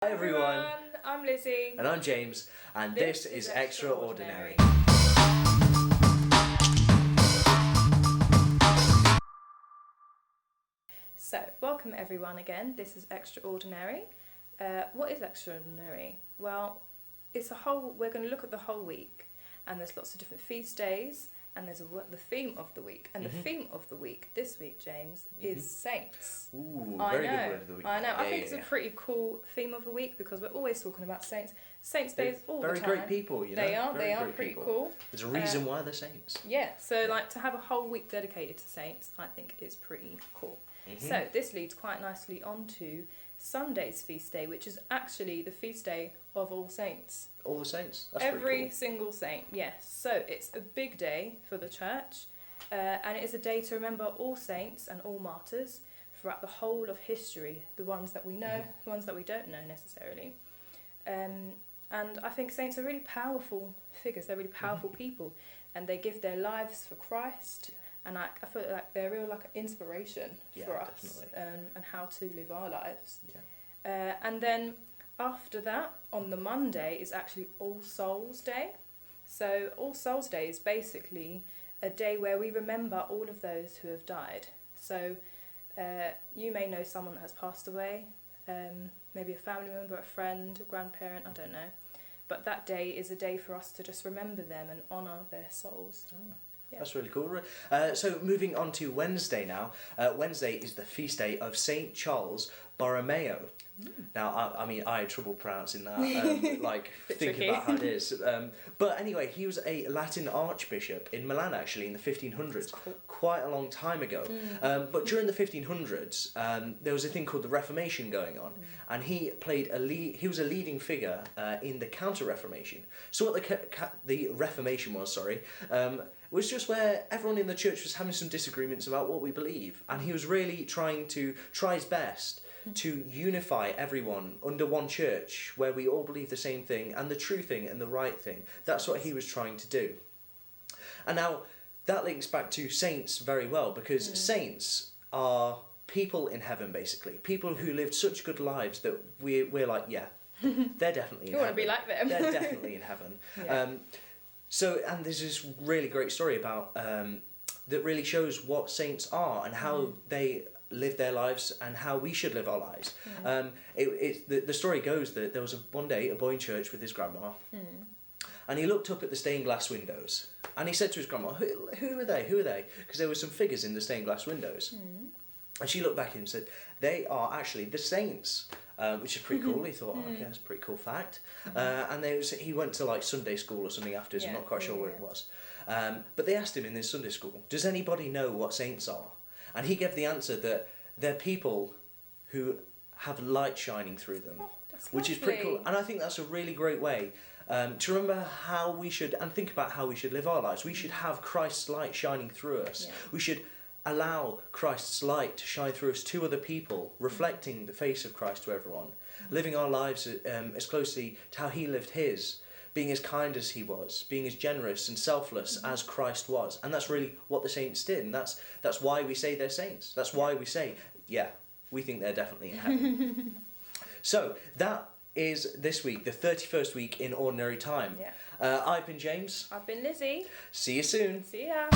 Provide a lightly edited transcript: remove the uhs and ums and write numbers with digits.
Hi everyone, I'm Lizzie. and I'm James, and this is Extra-Ordinary. So, welcome everyone again. This is Extra-Ordinary. What is extraordinary? Well, we're going to look at the whole week, and there's lots of different feast days, and there's the theme of the week. And the theme of the week this week, James, is saints. Ooh, very good word of the week. I know. I think it's a pretty cool theme of the week because we're always talking about saints. Saints days all the time. Very great people, you know. They are pretty cool. There's a reason why they're saints. Yeah, so to have a whole week dedicated to saints, I think is pretty cool. So this leads quite nicely on to Sunday's feast day, which is actually the feast day of all saints. All the saints? That's Every pretty cool. single saint, yes. So it's a big day for the church, and it is a day to remember all saints and all martyrs throughout the whole of history, the ones that we know, the ones that we don't know necessarily. And I think saints are really powerful figures, they're really powerful people, and they give their lives for Christ. And I feel like they're real inspiration for us and how to live our lives. Yeah. And then after that, on the Monday, is actually All Souls Day. So All Souls Day is basically a day where we remember all of those who have died. So you may know someone that has passed away, maybe a family member, a friend, a grandparent, I don't know. But that day is a day for us to just remember them and honour their souls. Oh. Yeah. That's really cool. So moving on to Wednesday now. Wednesday is the feast day of St. Charles Borromeo. Now, I had trouble pronouncing that, thinking about how it is. But anyway, he was a Latin archbishop in Milan, actually, in the 1500s, cool. Quite a long time ago. But during the 1500s, there was a thing called the Reformation going on, and he was a leading figure in the Counter-Reformation. So what the Reformation was just where everyone in the church was having some disagreements about what we believe, and he was really trying his best to unify everyone under one church where we all believe the same thing and the true thing and the right thing. That's what he was trying to do. And now that links back to saints very well, because saints are people in heaven, basically. People who lived such good lives that we're like, yeah, they're definitely in heaven. You want to be like them. They're definitely in heaven. Yeah. And there's this really great story about that really shows what saints are and how they live their lives and how we should live our lives. The story goes that there was one day a boy in church with his grandma, and he looked up at the stained glass windows, and he said to his grandma, who are they? Who are they? Because there were some figures in the stained glass windows. And she looked back at him and said, they are actually the saints. Which is pretty cool. He thought, okay, that's a pretty cool fact. And he went to Sunday school or something afterwards. I'm not quite sure where it was. But they asked him in this Sunday school, does anybody know what saints are? And he gave the answer that they're people who have light shining through them, which is pretty cool. And I think that's a really great way to remember how we should, and think about how we should live our lives. We should have Christ's light shining through us. Yeah. We should allow Christ's light to shine through us to other people, reflecting the face of Christ to everyone, living our lives as closely to how he lived his, being as kind as he was, being as generous and selfless as Christ was. And that's really what the saints did, and that's why we say they're saints. That's why we say, yeah, we think they're definitely in heaven. So that is this week, the 31st week in Ordinary Time. Yeah. I've been James. I've been Lizzie. See you soon. See ya.